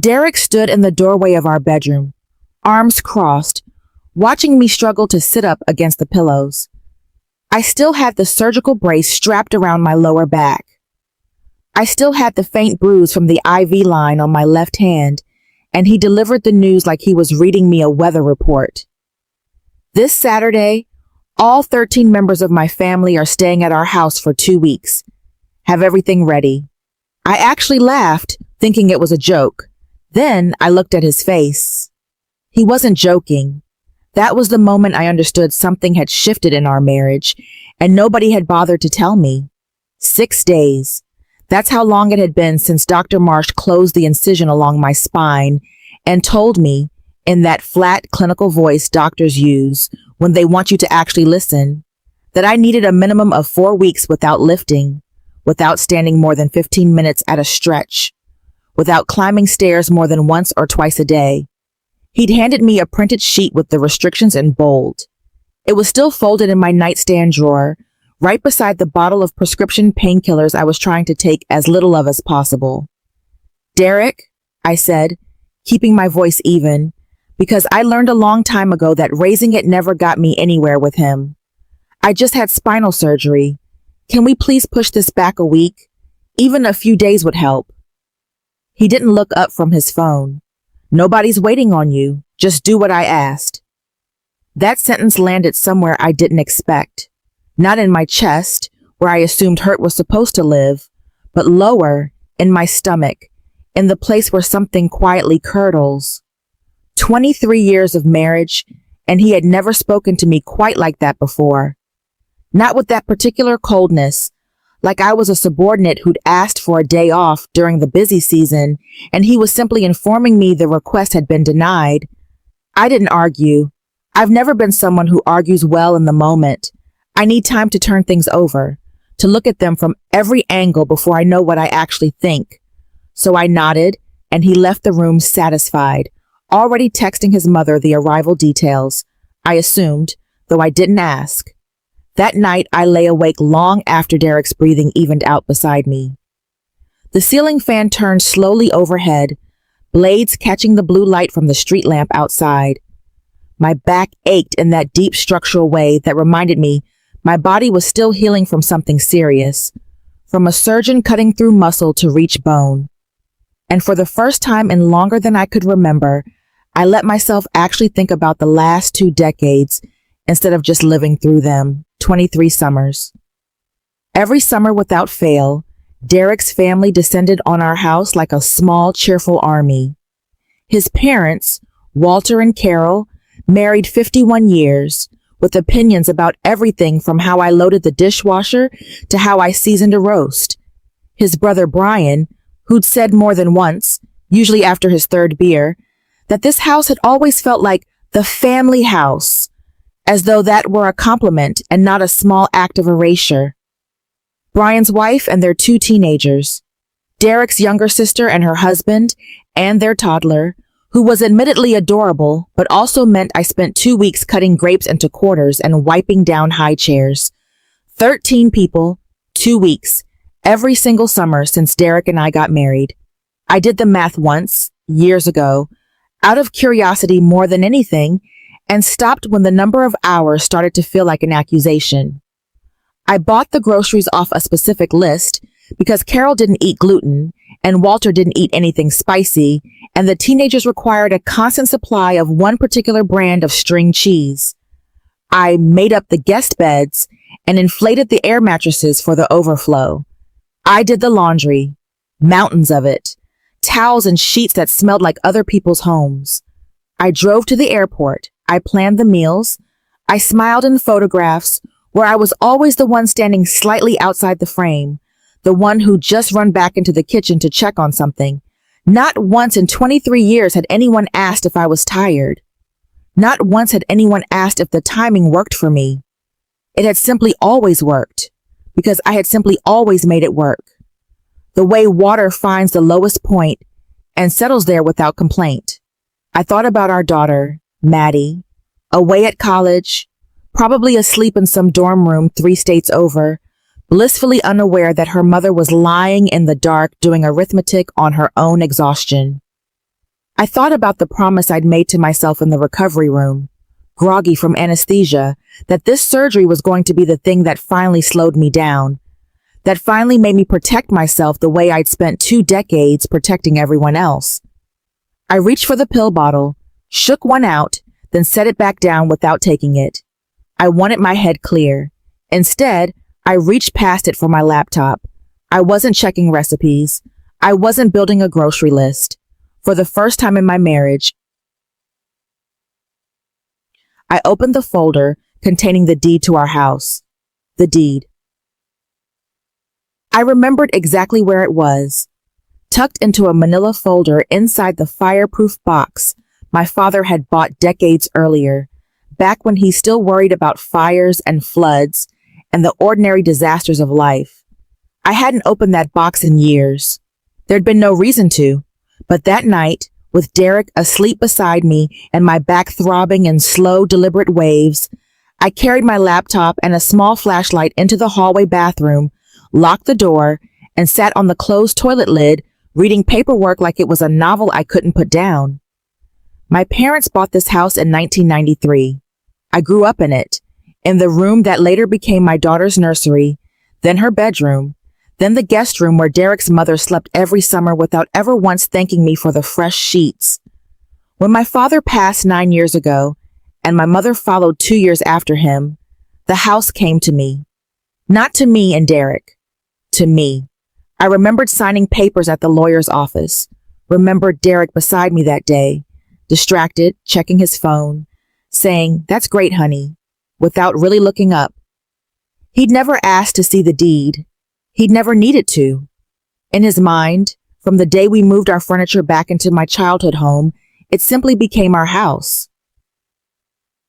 Derek stood in the doorway of our bedroom, arms crossed, watching me struggle to sit up against the pillows. I still had the surgical brace strapped around my lower back. I still had the faint bruise from the IV line on my left hand, and he delivered the news like he was reading me a weather report. This Saturday, all 13 members of my family are staying at our house for 2 weeks. Have everything ready. I actually laughed, thinking it was a joke. Then I looked at his face. He wasn't joking. That was the moment I understood something had shifted in our marriage, and nobody had bothered to tell me. 6 days. That's how long it had been since Dr. Marsh closed the incision along my spine and told me, in that flat clinical voice doctors use when they want you to actually listen, that I needed a minimum of 4 weeks without lifting, without standing more than 15 minutes at a stretch, without climbing stairs more than once or twice a day. He'd handed me a printed sheet with the restrictions in bold. It was still folded in my nightstand drawer, right beside the bottle of prescription painkillers I was trying to take as little of as possible. Derek, I said, keeping my voice even, because I learned a long time ago that raising it never got me anywhere with him. I just had spinal surgery. Can we please push this back a week? Even a few days would help. He didn't look up from his phone. Nobody's waiting on you. Just do what I asked. That sentence landed somewhere I didn't expect. Not in my chest, where I assumed hurt was supposed to live, but lower, in my stomach, in the place where something quietly curdles. 23 years of marriage, and he had never spoken to me quite like that before. Not with that particular coldness, like I was a subordinate who'd asked for a day off during the busy season, and he was simply informing me the request had been denied. I didn't argue. I've never been someone who argues well in the moment. I need time to turn things over, to look at them from every angle before I know what I actually think. So I nodded, and he left the room satisfied, already texting his mother the arrival details, I assumed, though I didn't ask. That night, I lay awake long after Derek's breathing evened out beside me. The ceiling fan turned slowly overhead, blades catching the blue light from the street lamp outside. My back ached in that deep structural way that reminded me my body was still healing from something serious, from a surgeon cutting through muscle to reach bone. And for the first time in longer than I could remember, I let myself actually think about the last 2 decades instead of just living through them. 23 summers. Every summer without fail, Derek's family descended on our house like a small, cheerful army. His parents, Walter and Carol, married 51 years, with opinions about everything from how I loaded the dishwasher to how I seasoned a roast. His brother Brian, who'd said more than once, usually after his 3rd beer, that this house had always felt like the family house, as though that were a compliment and not a small act of erasure. Brian's wife and their 2 teenagers, Derek's younger sister and her husband, and their toddler, who was admittedly adorable, but also meant I spent 2 weeks cutting grapes into quarters and wiping down high chairs. 13 people, 2 weeks, every single summer since Derek and I got married. I did the math once, years ago, out of curiosity more than anything, and stopped when the number of hours started to feel like an accusation. I bought the groceries off a specific list because Carol didn't eat gluten and Walter didn't eat anything spicy, and the teenagers required a constant supply of one particular brand of string cheese. I made up the guest beds and inflated the air mattresses for the overflow. I did the laundry, mountains of it, towels and sheets that smelled like other people's homes. I drove to the airport. I planned the meals. I smiled in photographs where I was always the one standing slightly outside the frame, the one who just run back into the kitchen to check on something. Not once in 23 years had anyone asked if I was tired. Not once had anyone asked if the timing worked for me. It had simply always worked, because I had simply always made it work. The way water finds the lowest point and settles there without complaint. I thought about our daughter, Maddie, away at college, probably asleep in some dorm room 3 states over, blissfully unaware that her mother was lying in the dark doing arithmetic on her own exhaustion. I thought about the promise I'd made to myself in the recovery room, groggy from anesthesia, that this surgery was going to be the thing that finally slowed me down, that finally made me protect myself the way I'd spent 2 decades protecting everyone else. I reached for the pill bottle, shook one out, then set it back down without taking it. I wanted my head clear. Instead, I reached past it for my laptop. I wasn't checking recipes. I wasn't building a grocery list. For the first time in my marriage, I opened the folder containing the deed to our house. The deed. I remembered exactly where it was, tucked into a manila folder inside the fireproof box my father had bought decades earlier, back when he still worried about fires and floods and the ordinary disasters of life. I hadn't opened that box in years. There'd been no reason to, but that night, with Derek asleep beside me and my back throbbing in slow, deliberate waves, I carried my laptop and a small flashlight into the hallway bathroom, locked the door, and sat on the closed toilet lid, reading paperwork like it was a novel I couldn't put down. My parents bought this house in 1993. I grew up in it, in the room that later became my daughter's nursery, then her bedroom, then the guest room where Derek's mother slept every summer without ever once thanking me for the fresh sheets. When my father passed 9 years ago, and my mother followed 2 years after him, the house came to me. Not to me and Derek. To me. I remembered signing papers at the lawyer's office, remembered Derek beside me that day, distracted, checking his phone, saying, "That's great, honey," without really looking up. He'd never asked to see the deed. He'd never needed to. In his mind, from the day we moved our furniture back into my childhood home, it simply became our house.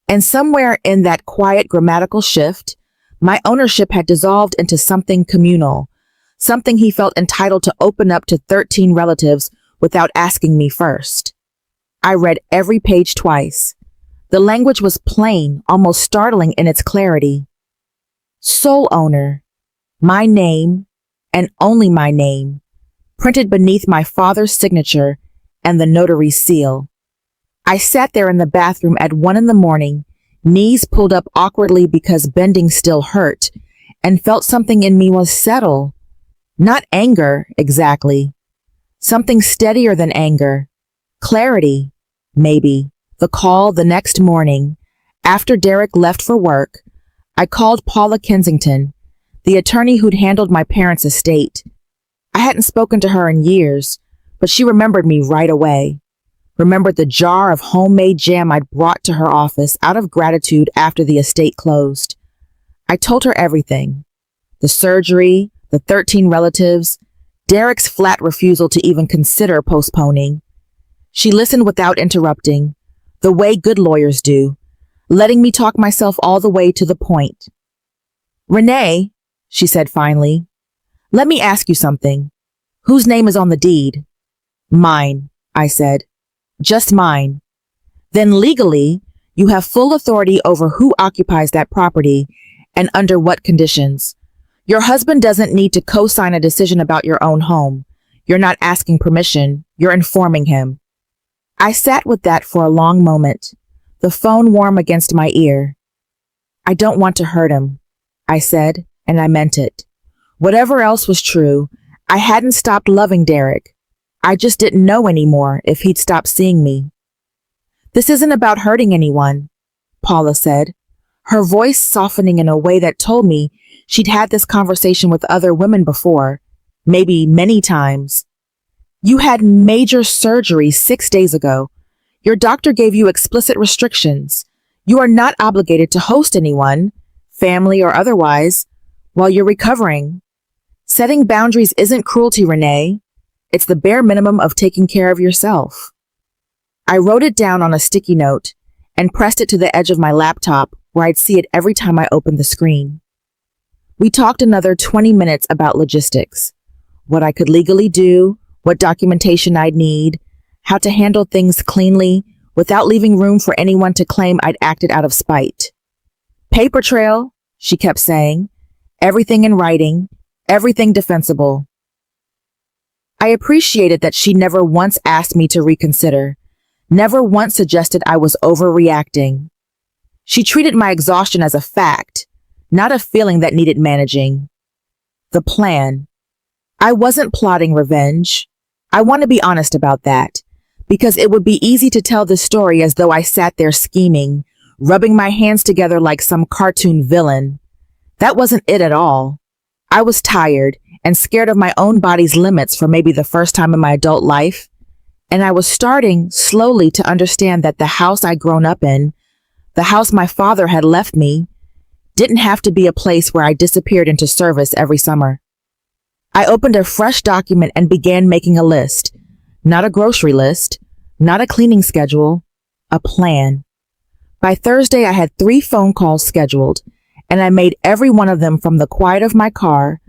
And somewhere in that quiet grammatical shift, my ownership had dissolved into something communal, something he felt entitled to open up to 13 relatives without asking me first. I read every page twice. The language was plain, almost startling in its clarity. Sole owner, my name, and only my name, printed beneath my father's signature and the notary's seal. I sat there in the bathroom at 1 a.m, knees pulled up awkwardly because bending still hurt, and felt something in me was settle. Not anger, exactly. Something steadier than anger. Clarity, maybe. The call the next morning, after Derek left for work, I called Paula Kensington, the attorney who'd handled my parents' estate. I hadn't spoken to her in years, but she remembered me right away. Remembered the jar of homemade jam I'd brought to her office out of gratitude after the estate closed. I told her everything. The surgery, the 13 relatives, Derek's flat refusal to even consider postponing. She listened without interrupting, the way good lawyers do, letting me talk myself all the way to the point. "Renee," she said finally, "let me ask you something. Whose name is on the deed?" "Mine," I said. "Just mine." "Then legally, you have full authority over who occupies that property and under what conditions. Your husband doesn't need to co-sign a decision about your own home. You're not asking permission, you're informing him." I sat with that for a long moment, the phone warm against my ear. "I don't want to hurt him," I said, and I meant it. Whatever else was true, I hadn't stopped loving Derek. I just didn't know anymore if he'd stopped seeing me. "This isn't about hurting anyone," Paula said, her voice softening in a way that told me she'd had this conversation with other women before, maybe many times. "You had major surgery 6 days ago. Your doctor gave you explicit restrictions. You are not obligated to host anyone, family or otherwise, while you're recovering. Setting boundaries isn't cruelty, Renee. It's the bare minimum of taking care of yourself." I wrote it down on a sticky note and pressed it to the edge of my laptop where I'd see it every time I opened the screen. We talked another 20 minutes about logistics, what I could legally do, what documentation I'd need, how to handle things cleanly without leaving room for anyone to claim I'd acted out of spite. "Paper trail," she kept saying. "Everything in writing, everything defensible." I appreciated that she never once asked me to reconsider, never once suggested I was overreacting. She treated my exhaustion as a fact, not a feeling that needed managing. The plan. I wasn't plotting revenge. I want to be honest about that, because it would be easy to tell this story as though I sat there scheming, rubbing my hands together like some cartoon villain. That wasn't it at all. I was tired and scared of my own body's limits for maybe the first time in my adult life, and I was starting slowly to understand that the house I'd grown up in, the house my father had left me, didn't have to be a place where I disappeared into service every summer. I opened a fresh document and began making a list. Not a grocery list, not a cleaning schedule, a plan. By Thursday, I had 3 phone calls scheduled, and I made every one of them from the quiet of my car,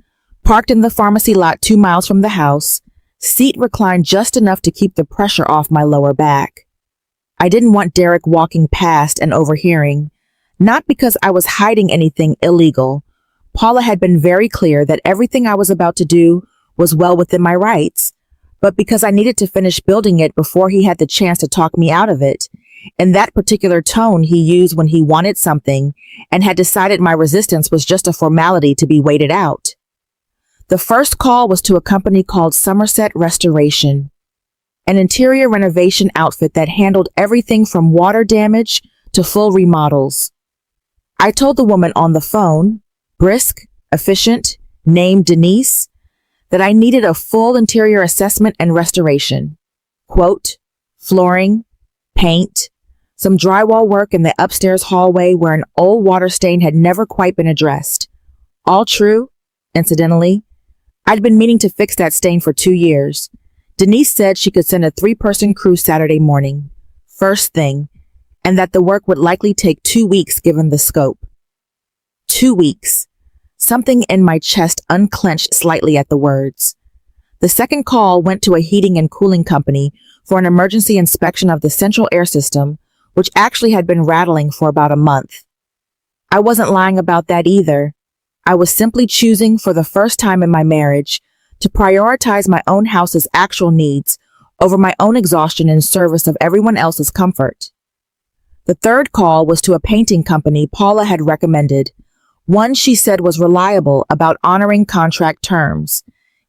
parked in the pharmacy lot 2 miles from the house, seat reclined just enough to keep the pressure off my lower back. I didn't want Derek walking past and overhearing, not because I was hiding anything illegal. Paula had been very clear that everything I was about to do was well within my rights, but because I needed to finish building it before he had the chance to talk me out of it, in that particular tone he used when he wanted something and had decided my resistance was just a formality to be waited out. The first call was to a company called Somerset Restoration, an interior renovation outfit that handled everything from water damage to full remodels. I told the woman on the phone, brisk, efficient, named Denise, that I needed a full interior assessment and restoration. Quote, flooring, paint, some drywall work in the upstairs hallway where an old water stain had never quite been addressed. All true, incidentally. I'd been meaning to fix that stain for 2 years. Denise said she could send a 3-person crew Saturday morning, first thing, and that the work would likely take 2 weeks given the scope. 2 weeks. Something in my chest unclenched slightly at the words. The second call went to a heating and cooling company for an emergency inspection of the central air system, which actually had been rattling for about a month. I wasn't lying about that either. I was simply choosing, for the first time in my marriage, to prioritize my own house's actual needs over my own exhaustion in service of everyone else's comfort. The third call was to a painting company Paula had recommended, one she said was reliable about honoring contract terms,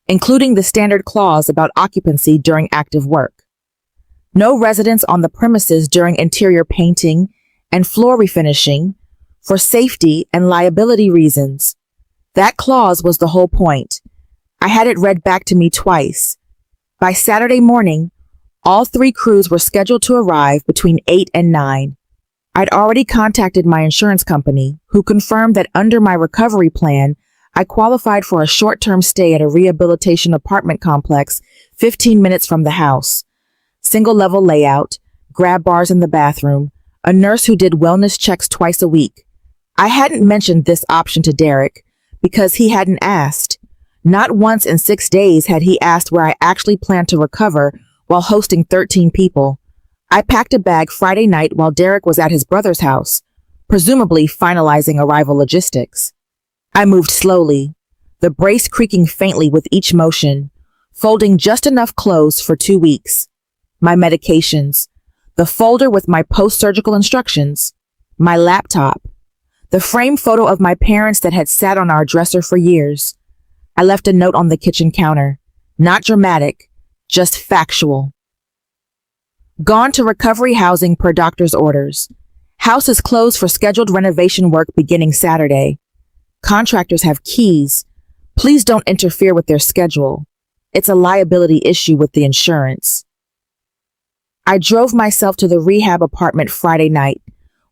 including the standard clause about occupancy during active work. No residents on the premises during interior painting and floor refinishing for safety and liability reasons. That clause was the whole point. I had it read back to me twice. By Saturday morning, all 3 crews were scheduled to arrive between 8 and 9. I'd already contacted my insurance company, who confirmed that under my recovery plan, I qualified for a short-term stay at a rehabilitation apartment complex 15 minutes from the house. Single-level layout, grab bars in the bathroom, a nurse who did wellness checks twice a week. I hadn't mentioned this option to Derek because he hadn't asked. Not once in 6 days had he asked where I actually planned to recover while hosting 13 people. I packed a bag Friday night while Derek was at his brother's house, presumably finalizing arrival logistics. I moved slowly, the brace creaking faintly with each motion, folding just enough clothes for 2 weeks. My medications, the folder with my post-surgical instructions, my laptop, the framed photo of my parents that had sat on our dresser for years. I left a note on the kitchen counter, not dramatic, just factual. Gone to recovery housing per doctor's orders. House is closed for scheduled renovation work beginning Saturday. Contractors have keys. Please don't interfere with their schedule. It's a liability issue with the insurance. I drove myself to the rehab apartment Friday night,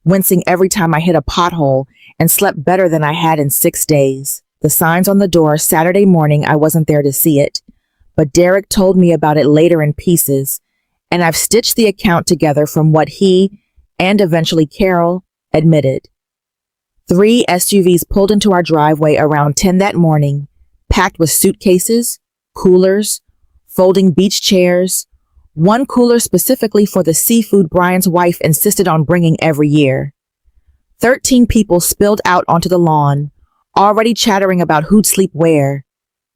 wincing every time I hit a pothole, and slept better than I had in 6 days. The signs on the door Saturday morning, I wasn't there to see it, but Derek told me about it later in pieces, and I've stitched the account together from what he, and eventually Carol, admitted. 3 SUVs pulled into our driveway around 10 that morning, packed with suitcases, coolers, folding beach chairs, one cooler specifically for the seafood Brian's wife insisted on bringing every year. 13 people spilled out onto the lawn, already chattering about who'd sleep where.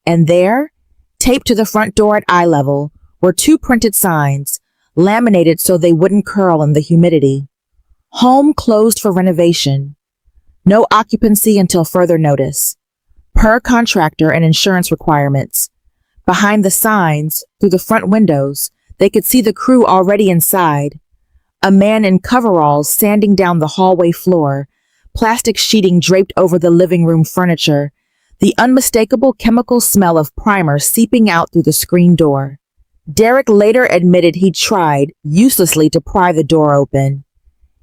And there, Taped to the front door at eye level were two printed signs, laminated so they wouldn't curl in the humidity. Home closed for renovation. No occupancy until further notice. Per contractor and insurance requirements. Behind the signs, through the front windows, they could see the crew already inside. A man in coveralls sanding down the hallway floor, plastic sheeting draped over the living room furniture, the unmistakable chemical smell of primer seeping out through the screen door. Derek later admitted he'd tried, uselessly, to pry the door open.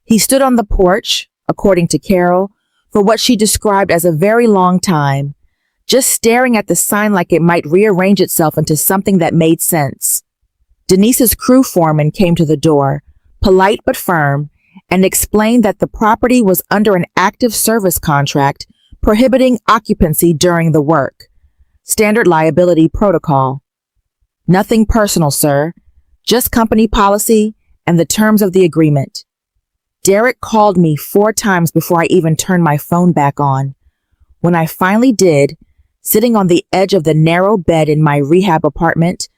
He stood on the porch, according to Carol, for what she described as a very long time, just staring at the sign like it might rearrange itself into something that made sense. Denise's crew foreman came to the door, polite but firm, and explained that the property was under an active service contract prohibiting occupancy during the work. Standard liability protocol. Nothing personal, sir. Just company policy and the terms of the agreement. Derek called me 4 times before I even turned my phone back on. When I finally did, sitting on the edge of the narrow bed in my rehab apartment,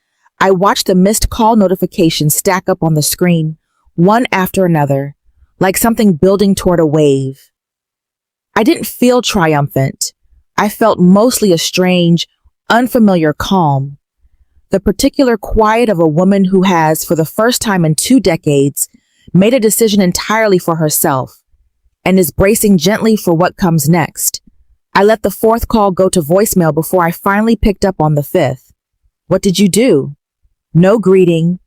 I watched the missed call notifications stack up on the screen, one after another, like something building toward a wave. I didn't feel triumphant. I felt mostly a strange, unfamiliar calm. The particular quiet of a woman who has, for the first time in 2 decades, made a decision entirely for herself and is bracing gently for what comes next. I let the 4th call go to voicemail before I finally picked up on the 5th. What did you do? No greeting.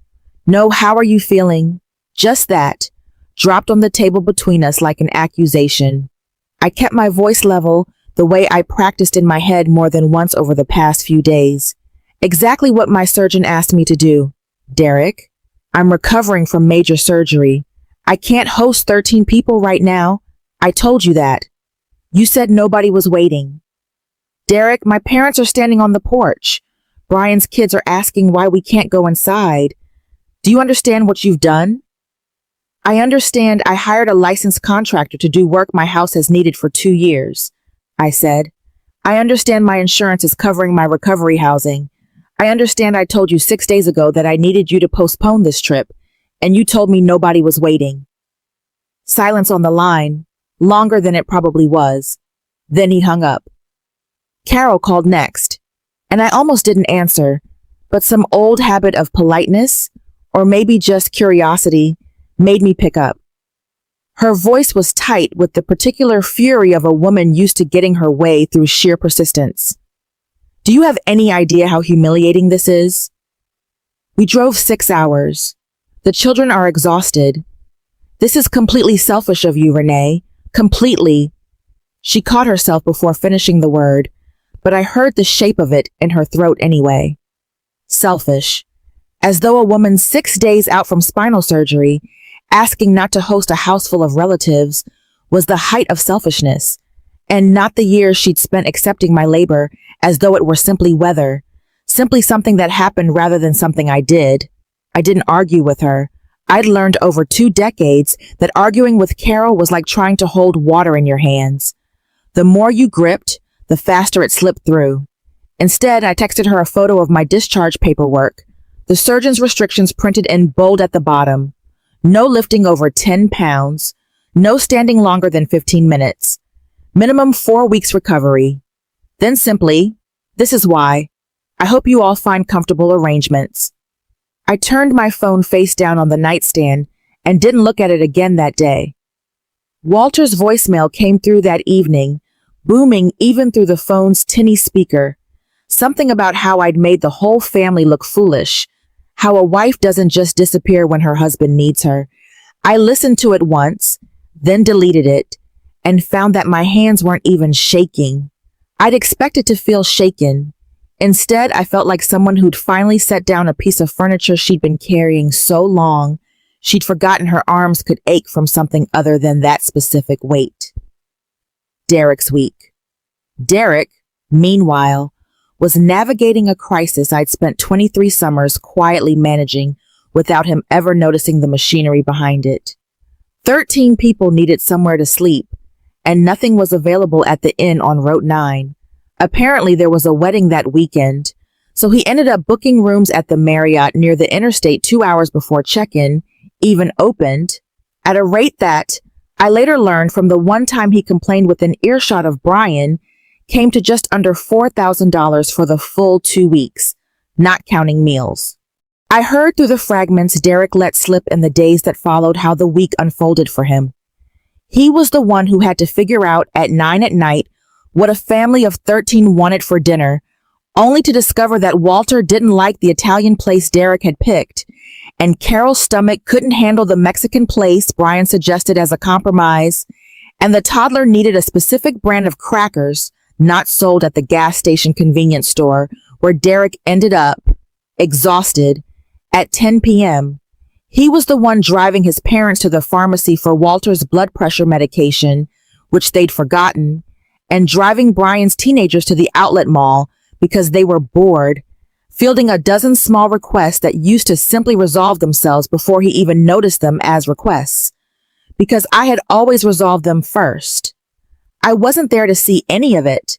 No how are you feeling? Just that, dropped on the table between us like an accusation. I kept my voice level, the way I practiced in my head more than once over the past few days. Exactly what my surgeon asked me to do. Derek, I'm recovering from major surgery. I can't host 13 people right now. I told you that. You said nobody was waiting. Derek, my parents are standing on the porch. Brian's kids are asking why we can't go inside. Do you understand what you've done? I understand I hired a licensed contractor to do work my house has needed for 2 years, I said. I understand my insurance is covering my recovery housing. I understand I told you 6 days ago that I needed you to postpone this trip, and you told me nobody was waiting. Silence on the line, longer than it probably was. Then he hung up. Carol called next, and I almost didn't answer, but some old habit of politeness, or maybe just curiosity, made me pick up. Her voice was tight with the particular fury of a woman used to getting her way through sheer persistence. Do you have any idea how humiliating this is? We drove 6 hours. The children are exhausted. This is completely selfish of you, Renee. Completely. She caught herself before finishing the word, but I heard the shape of it in her throat anyway. Selfish. As though a woman 6 days out from spinal surgery asking not to host a house full of relatives was the height of selfishness, and not the years she'd spent accepting my labor as though it were simply weather, simply something that happened rather than something I did. I didn't argue with her. I'd learned over 2 decades that arguing with Carol was like trying to hold water in your hands. The more you gripped, the faster it slipped through. Instead, I texted her a photo of my discharge paperwork, the surgeon's restrictions printed in bold at the bottom. No lifting over 10 pounds. No standing longer than 15 minutes. Minimum 4 weeks recovery. Then simply, this is why. I hope you all find comfortable arrangements. I turned my phone face down on the nightstand and didn't look at it again that day. Walter's voicemail came through that evening, booming even through the phone's tinny speaker. Something about how I'd made the whole family look foolish. How a wife doesn't just disappear when her husband needs her. I listened to it once, then deleted it, and found that my hands weren't even shaking. I'd expected to feel shaken. Instead, I felt like someone who'd finally set down a piece of furniture she'd been carrying so long, she'd forgotten her arms could ache from something other than that specific weight. Derek's week. Derek, meanwhile, was navigating a crisis I'd spent 23 summers quietly managing without him ever noticing the machinery behind it. 13 people needed somewhere to sleep, and nothing was available at the inn on Route 9. Apparently there was a wedding that weekend, So he ended up booking rooms at the Marriott near the interstate 2 hours before check-in even opened, at a rate that, I later learned from the one time he complained within earshot of Brian, came to just under $4,000 for the full 2 weeks, not counting meals. I heard through the fragments Derek let slip in the days that followed how the week unfolded for him. He was the one who had to figure out at 9 at night what a family of 13 wanted for dinner, only to discover that Walter didn't like the Italian place Derek had picked, and Carol's stomach couldn't handle the Mexican place Brian suggested as a compromise, and the toddler needed a specific brand of crackers not sold at the gas station convenience store where Derek ended up, exhausted, at 10 p.m. He was the one driving his parents to the pharmacy for Walter's blood pressure medication, which they'd forgotten, and driving Brian's teenagers to the outlet mall because they were bored, fielding a dozen small requests that used to simply resolve themselves before he even noticed them as requests, because I had always resolved them first. I wasn't there to see any of it,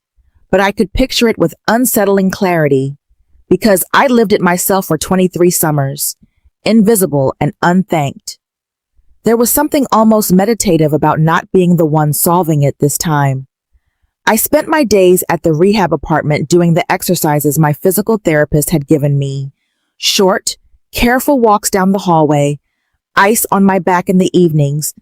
but I could picture it with unsettling clarity, because I lived it myself for 23 summers, invisible and unthanked. There was something almost meditative about not being the one solving it this time. I spent my days at the rehab apartment doing the exercises my physical therapist had given me. Short, careful walks down the hallway, ice on my back in the evenings,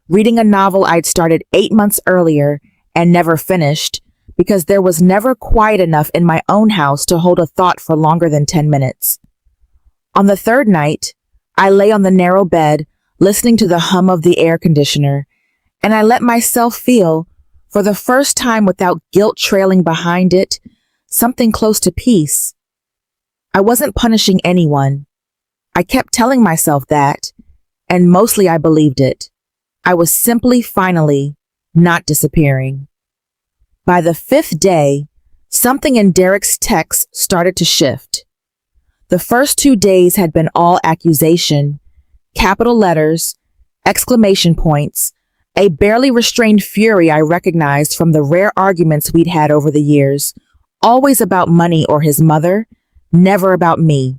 reading a novel I'd started 8 months earlier and never finished because there was never quiet enough in my own house to hold a thought for longer than 10 minutes. On the third night, I lay on the narrow bed, listening to the hum of the air conditioner, and I let myself feel, for the first time without guilt trailing behind it, something close to peace. I wasn't punishing anyone. I kept telling myself that, and mostly I believed it. I was simply, finally, not disappearing. By the 5th day, something in Derek's texts started to shift. The first 2 days had been all accusation, capital letters, exclamation points, a barely restrained fury I recognized from the rare arguments we'd had over the years, always about money or his mother, never about me.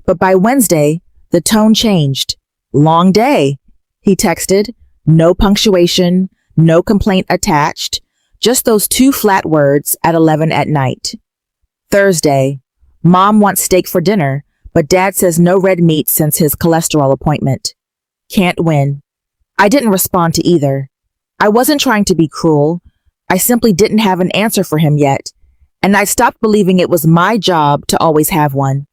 But by Wednesday, the tone changed. Long day, he texted, no punctuation, no complaint attached, just those 2 flat words at 11 at night. Thursday, Mom wants steak for dinner, but Dad says no red meat since his cholesterol appointment. Can't win. I didn't respond to either. I wasn't trying to be cruel. I simply didn't have an answer for him yet, and I stopped believing it was my job to always have one.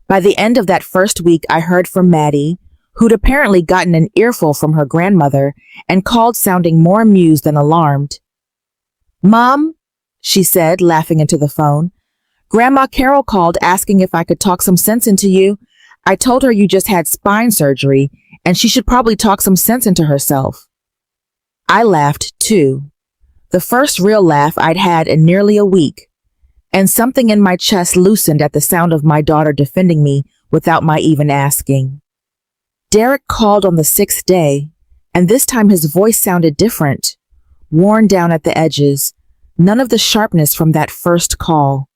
By the end of that first week, I heard from Maddie, who'd apparently gotten an earful from her grandmother and called sounding more amused than alarmed. "Mom," she said, laughing into the phone, "Grandma Carol called asking if I could talk some sense into you. I told her you just had spine surgery, and she should probably talk some sense into herself." I laughed, too. The first real laugh I'd had in nearly a week, and something in my chest loosened at the sound of my daughter defending me without my even asking. Derek called on the 6th day, and this time his voice sounded different, worn down at the edges, none of the sharpness from that first call.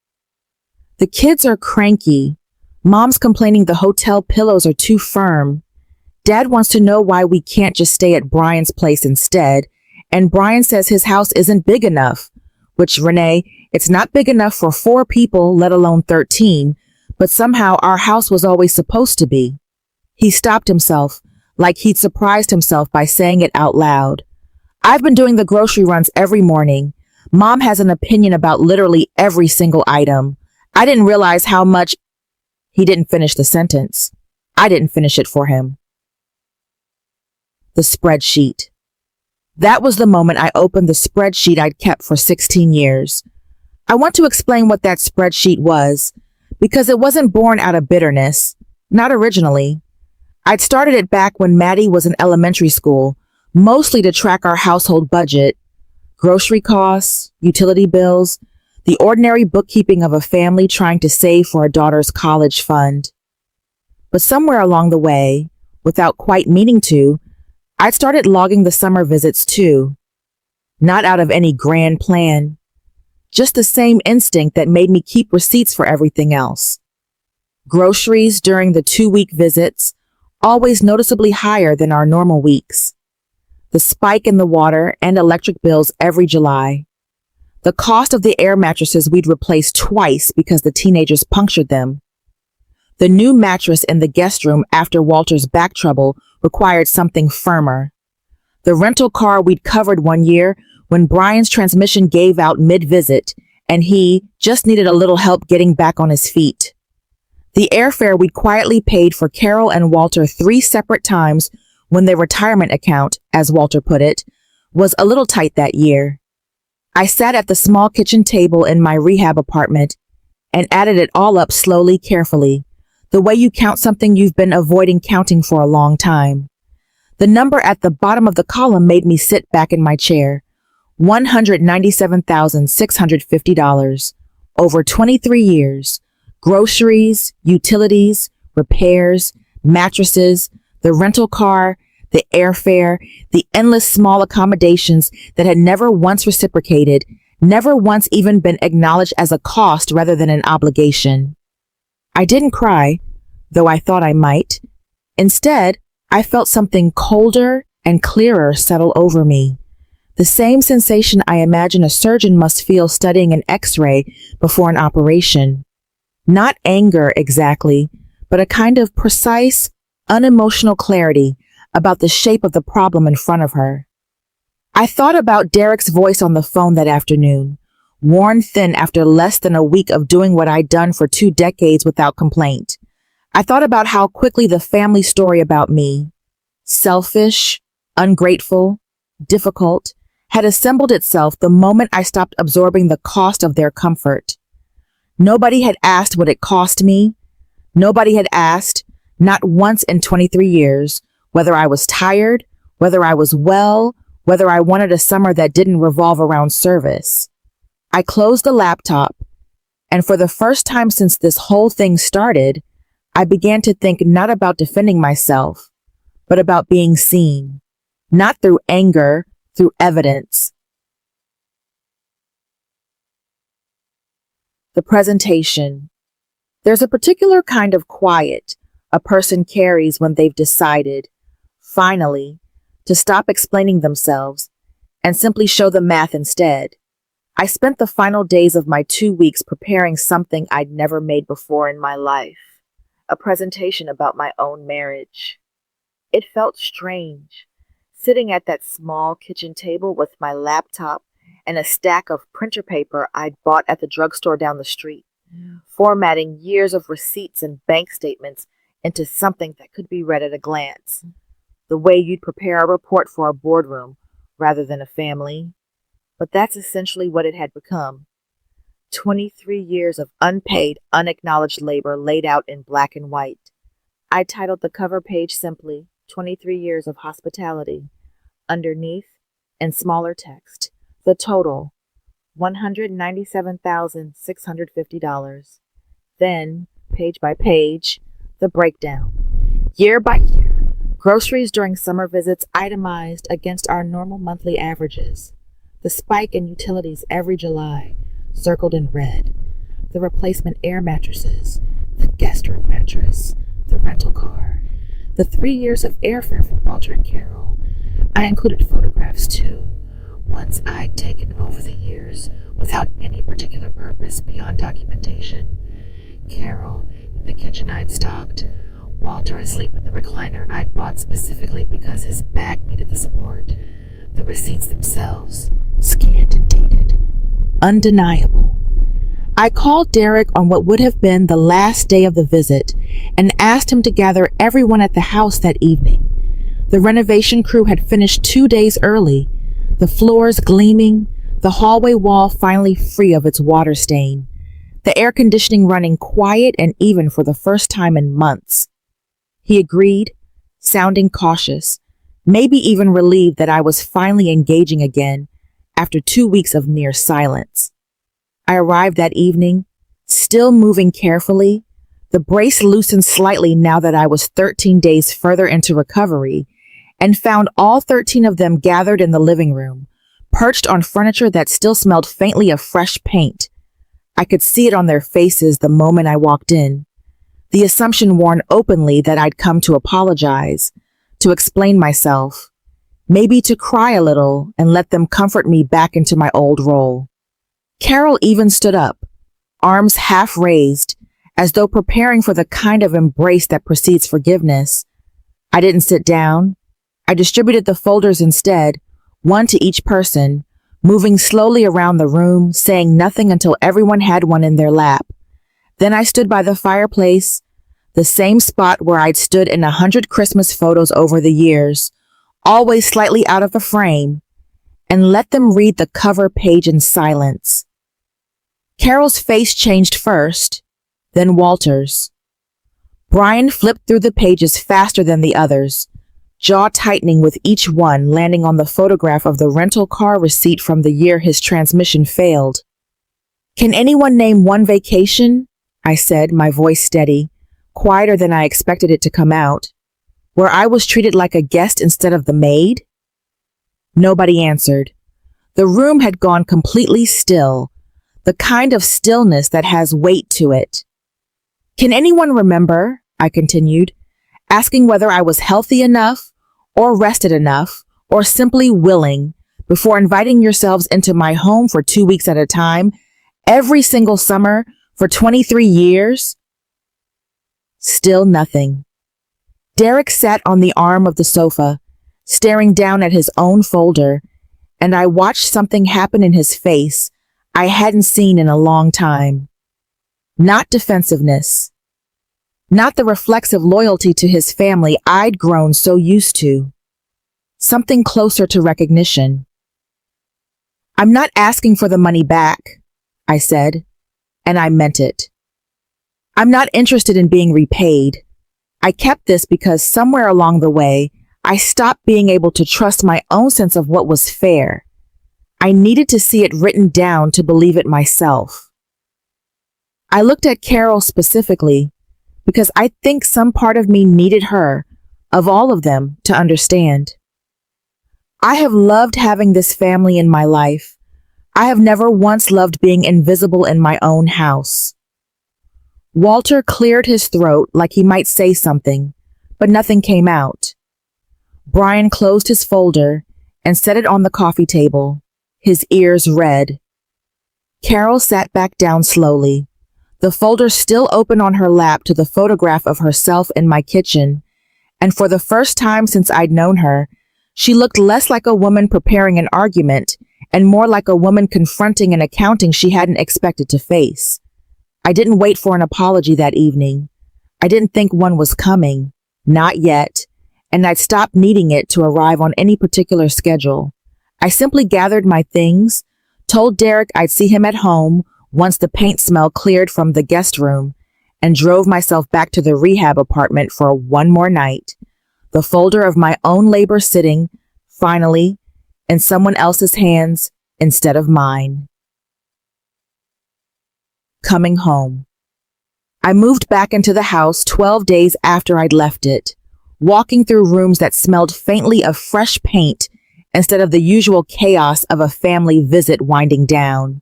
"The kids are cranky. Mom's complaining the hotel pillows are too firm. Dad wants to know why we can't just stay at Brian's place instead, and Brian says his house isn't big enough, which, Renee, it's not big enough for 4 people, let alone 13, but somehow our house was always supposed to be." He stopped himself, like he'd surprised himself by saying it out loud. "I've been doing the grocery runs every morning. Mom has an opinion about literally every single item. I didn't realize how much—" He didn't finish the sentence. I didn't finish it for him. The spreadsheet. That was the moment I opened the spreadsheet I'd kept for 16 years. I want to explain what that spreadsheet was, because it wasn't born out of bitterness, not originally. I'd started it back when Maddie was in elementary school, mostly to track our household budget, grocery costs, utility bills, the ordinary bookkeeping of a family trying to save for a daughter's college fund. But somewhere along the way, without quite meaning to, I'd started logging the summer visits too. Not out of any grand plan, just the same instinct that made me keep receipts for everything else. Groceries during the 2-week visits, always noticeably higher than our normal weeks. The spike in the water and electric bills every July. The cost of the air mattresses we'd replaced twice because the teenagers punctured them. The new mattress in the guest room after Walter's back trouble required something firmer. The rental car we'd covered one year when Brian's transmission gave out mid-visit and he just needed a little help getting back on his feet. The airfare we'd quietly paid for Carol and Walter 3 separate times when their retirement account, as Walter put it, was a little tight that year. I sat at the small kitchen table in my rehab apartment and added it all up slowly, carefully, the way you count something you've been avoiding counting for a long time. The number at the bottom of the column made me sit back in my chair. $197,650 over 23 years. Groceries, utilities, repairs, mattresses, the rental car, the airfare, the endless small accommodations that had never once reciprocated, never once even been acknowledged as a cost rather than an obligation. I didn't cry, though I thought I might. Instead, I felt something colder and clearer settle over me. The same sensation I imagine a surgeon must feel studying an X-ray before an operation. Not anger exactly, but a kind of precise, unemotional clarity about the shape of the problem in front of her. I thought about Derek's voice on the phone that afternoon, worn thin after less than a week of doing what I'd done for 2 decades without complaint. I thought about how quickly the family story about me, selfish, ungrateful, difficult, had assembled itself the moment I stopped absorbing the cost of their comfort. Nobody had asked what it cost me. Nobody had asked, not once in 23 years, whether I was tired, whether I was well, whether I wanted a summer that didn't revolve around service. I closed the laptop, and for the first time since this whole thing started, I began to think not about defending myself, but about being seen, not through anger, through evidence. The presentation. There's a particular kind of quiet a person carries when they've decided, finally, to stop explaining themselves and simply show the math instead. I spent the final days of my 2 weeks preparing something I'd never made before in my life, a presentation about my own marriage. It felt strange, sitting at that small kitchen table with my laptop and a stack of printer paper I'd bought at the drugstore down the street, formatting years of receipts and bank statements into something that could be read at a glance, the way you'd prepare a report for a boardroom rather than a family. But that's essentially what it had become. 23 years of unpaid, unacknowledged labor laid out in black and white. I titled the cover page simply, 23 Years of Hospitality. Underneath, in smaller text, the total, $197,650. Then, page by page, the breakdown. Year by year, groceries during summer visits itemized against our normal monthly averages. The spike in utilities every July, circled in red. The replacement air mattresses, the guest room mattress, the rental car, the 3 years of airfare for Walter and Carol. I included photographs too, ones I'd taken over the years without any particular purpose beyond documentation. Carol in the kitchen I'd stocked, Walter asleep in the recliner I'd bought specifically because his back needed the support. The receipts themselves, scanned and dated, undeniable. I called Derek on what would have been the last day of the visit and asked him to gather everyone at the house that evening. The renovation crew had finished 2 days early, the floors gleaming, the hallway wall finally free of its water stain, the air conditioning running quiet and even for the first time in months. He agreed, sounding cautious, maybe even relieved that I was finally engaging again after 2 weeks of near silence. I arrived that evening, still moving carefully, the brace loosened slightly now that I was 13 days further into recovery, and found all 13 of them gathered in the living room, perched on furniture that still smelled faintly of fresh paint. I could see it on their faces the moment I walked in. the assumption worn openly that I'd come to apologize, to explain myself, maybe to cry a little and let them comfort me back into my old role. Carol even stood up, arms half raised, as though preparing for the kind of embrace that precedes forgiveness. I didn't sit down. I distributed the folders instead, one to each person, moving slowly around the room, saying nothing until everyone had one in their lap. Then I stood by the fireplace, the same spot where I'd stood in 100 Christmas photos over the years, always slightly out of the frame, and let them read the cover page in silence. Carol's face changed first, then Walter's. Brian flipped through the pages faster than the others, jaw tightening with each one landing on the photograph of the rental car receipt from the year his transmission failed. "Can anyone name one vacation?" I said, my voice steady, quieter than I expected it to come out, "where I was treated like a guest instead of the maid?" Nobody answered. The room had gone completely still, the kind of stillness that has weight to it. "Can anyone remember," I continued, asking whether I was healthy enough, or rested enough, or simply willing, before inviting yourselves into my home for 2 weeks at a time, every single summer, for 23 years? Still nothing. Derek sat on the arm of the sofa, staring down at his own folder, and I watched something happen in his face I hadn't seen in a long time. Not defensiveness. Not the reflexive loyalty to his family I'd grown so used to. Something closer to recognition. "I'm not asking for the money back," I said, and I meant it. "I'm not interested in being repaid. I kept this because somewhere along the way, I stopped being able to trust my own sense of what was fair. I needed to see it written down to believe it myself." I looked at Carol specifically because I think some part of me needed her, of all of them, to understand. I have loved having this family in my life. I have never once loved being invisible in my own house. Walter cleared his throat like he might say something, but nothing came out. Brian closed his folder and set it on the coffee table, his ears red. Carol sat back down slowly, the folder still open on her lap to the photograph of herself in my kitchen, and for the first time since I'd known her, she looked less like a woman preparing an argument and more like a woman confronting an accounting she hadn't expected to face. I didn't wait for an apology that evening. I didn't think one was coming, not yet, and I'd stopped needing it to arrive on any particular schedule. I simply gathered my things, told Derek I'd see him at home once the paint smell cleared from the guest room, and drove myself back to the rehab apartment for one more night, the folder of my own labor sitting, finally, in someone else's hands instead of mine. Coming home. I moved back into the house 12 days after I'd left it, walking through rooms that smelled faintly of fresh paint instead of the usual chaos of a family visit winding down.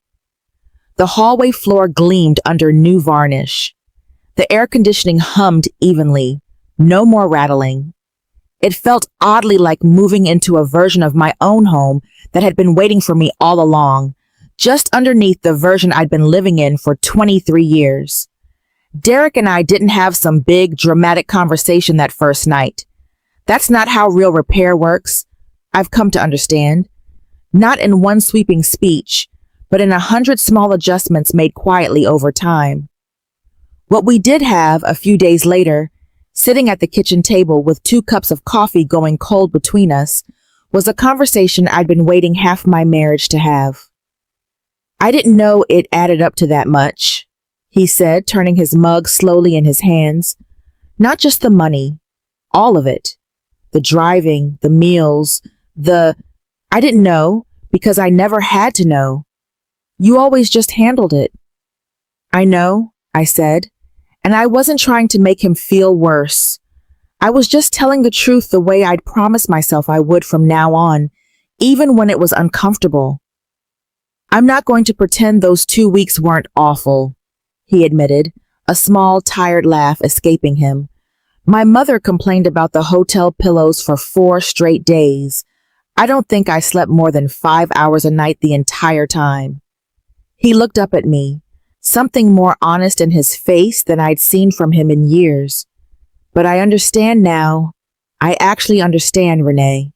The hallway floor gleamed under new varnish. The air conditioning hummed evenly, no more rattling. It felt oddly like moving into a version of my own home that had been waiting for me all along, just underneath the version I'd been living in for 23 years. Derek and I didn't have some big, dramatic conversation that first night. That's not how real repair works, I've come to understand. Not in one sweeping speech, but in 100 small adjustments made quietly over time. What we did have a few days later, sitting at the kitchen table with 2 cups of coffee going cold between us, was a conversation I'd been waiting half my marriage to have. "I didn't know it added up to that much," he said, turning his mug slowly in his hands. "Not just the money, all of it. The driving, the meals, I didn't know because I never had to know. You always just handled it." "I know," I said, and I wasn't trying to make him feel worse. I was just telling the truth the way I'd promised myself I would from now on, even when it was uncomfortable. "I'm not going to pretend those 2 weeks weren't awful," he admitted, a small, tired laugh escaping him. My mother complained about the hotel pillows for 4 straight days. I don't think I slept more than 5 hours a night the entire time. He looked up at me, something more honest in his face than I'd seen from him in years. But I understand now. I actually understand, Renee.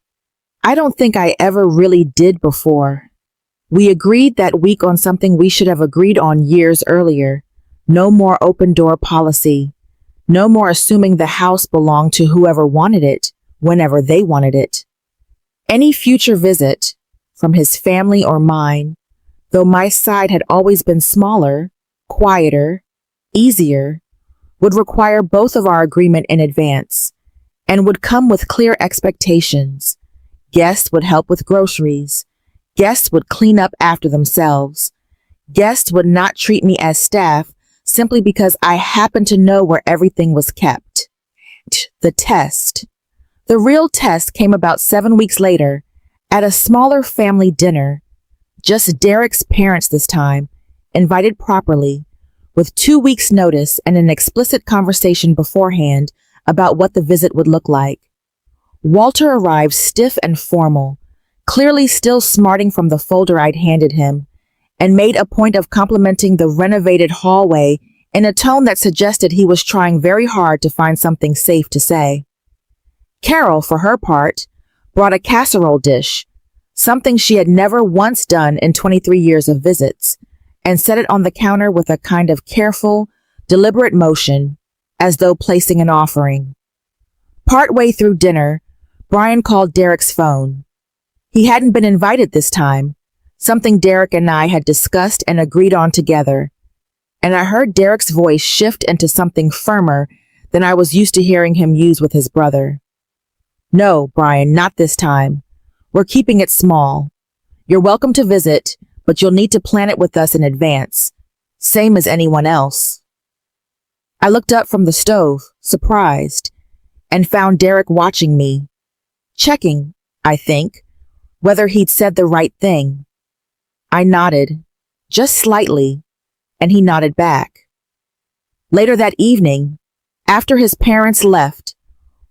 I don't think I ever really did before. We agreed that week on something we should have agreed on years earlier. No more open door policy. No more assuming the house belonged to whoever wanted it, whenever they wanted it. Any future visit, from his family or mine, though my side had always been smaller, quieter, easier, would require both of our agreement in advance, and would come with clear expectations. Guests would help with groceries. Guests would clean up after themselves. Guests would not treat me as staff simply because I happened to know where everything was kept. The test. The real test came about 7 weeks later at a smaller family dinner. Just Derek's parents this time, invited properly, with 2 weeks' notice and an explicit conversation beforehand about what the visit would look like. Walter arrived stiff and formal, clearly still smarting from the folder I'd handed him, and made a point of complimenting the renovated hallway in a tone that suggested he was trying very hard to find something safe to say. Carol, for her part, brought a casserole dish, something she had never once done in 23 years of visits, and set it on the counter with a kind of careful, deliberate motion, as though placing an offering. Partway through dinner, Brian called Derek's phone. He hadn't been invited this time, something Derek and I had discussed and agreed on together, and I heard Derek's voice shift into something firmer than I was used to hearing him use with his brother. No, Brian, not this time. We're keeping it small. You're welcome to visit, but you'll need to plan it with us in advance, same as anyone else. I looked up from the stove, surprised, and found Derek watching me, checking, I think, whether he'd said the right thing. I nodded, just slightly, and he nodded back. Later that evening, after his parents left,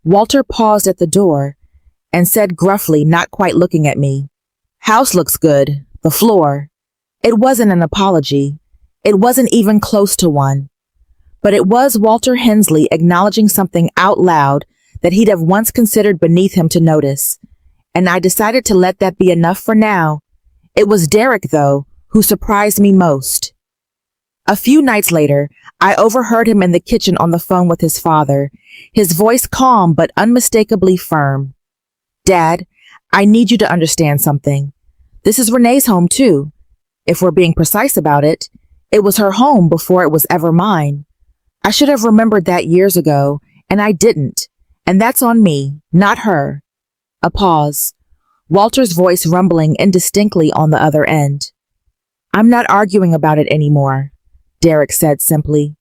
Walter paused at the door and said gruffly, not quite looking at me, "House looks good, the floor." It wasn't an apology. It wasn't even close to one. But it was Walter Hensley acknowledging something out loud that he'd have once considered beneath him to notice, and I decided to let that be enough for now. It was Derek, though, who surprised me most. A few nights later, I overheard him in the kitchen on the phone with his father, his voice calm but unmistakably firm. "Dad, I need you to understand something. This is Renee's home, too. If we're being precise about it, it was her home before it was ever mine. I should have remembered that years ago, and I didn't, and that's on me, not her." A pause, Walter's voice rumbling indistinctly on the other end. "I'm not arguing about it anymore," Derek said simply.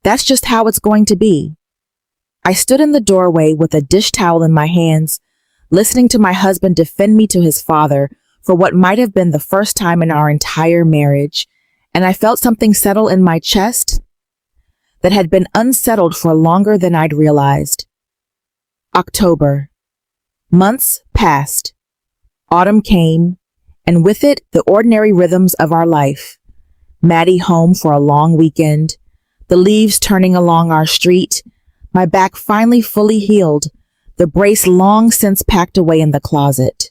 "That's just how it's going to be." I stood in the doorway with a dish towel in my hands, listening to my husband defend me to his father for what might have been the first time in our entire marriage, and I felt something settle in my chest that had been unsettled for longer than I'd realized. October. Months passed. Autumn came, and with it the ordinary rhythms of our life. Maddie home for a long weekend, the leaves turning along our street, my back finally fully healed, the brace long since packed away in the closet.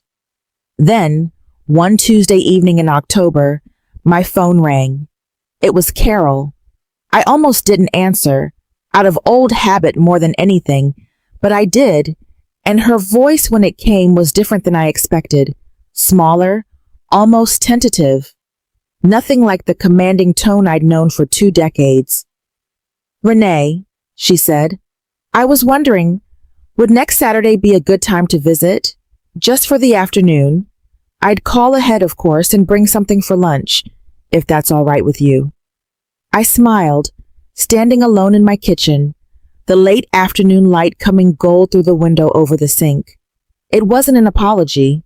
Then, one Tuesday evening in October, my phone rang. It was Carol. I almost didn't answer, out of old habit more than anything, but I did, and her voice when it came was different than I expected, smaller, almost tentative. Nothing like the commanding tone I'd known for 2 decades. "Renee," she said, "I was wondering, would next Saturday be a good time to visit? Just for the afternoon. I'd call ahead, of course, and bring something for lunch, if that's all right with you." I smiled, standing alone in my kitchen, the late afternoon light coming gold through the window over the sink. It wasn't an apology.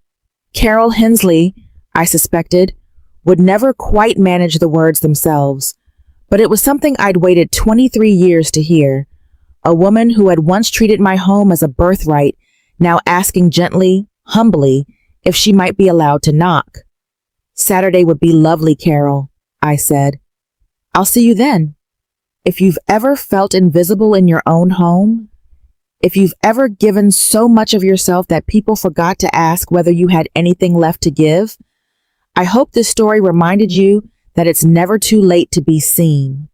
Carol Hensley, I suspected, would never quite manage the words themselves, But it was something I'd waited 23 years to hear. A woman who had once treated my home as a birthright, now asking gently, humbly, if she might be allowed to knock. Saturday would be lovely, Carol, I said. I'll see you then. If you've ever felt invisible in your own home, if you've ever given so much of yourself that people forgot to ask whether you had anything left to give, I hope this story reminded you that it's never too late to be seen.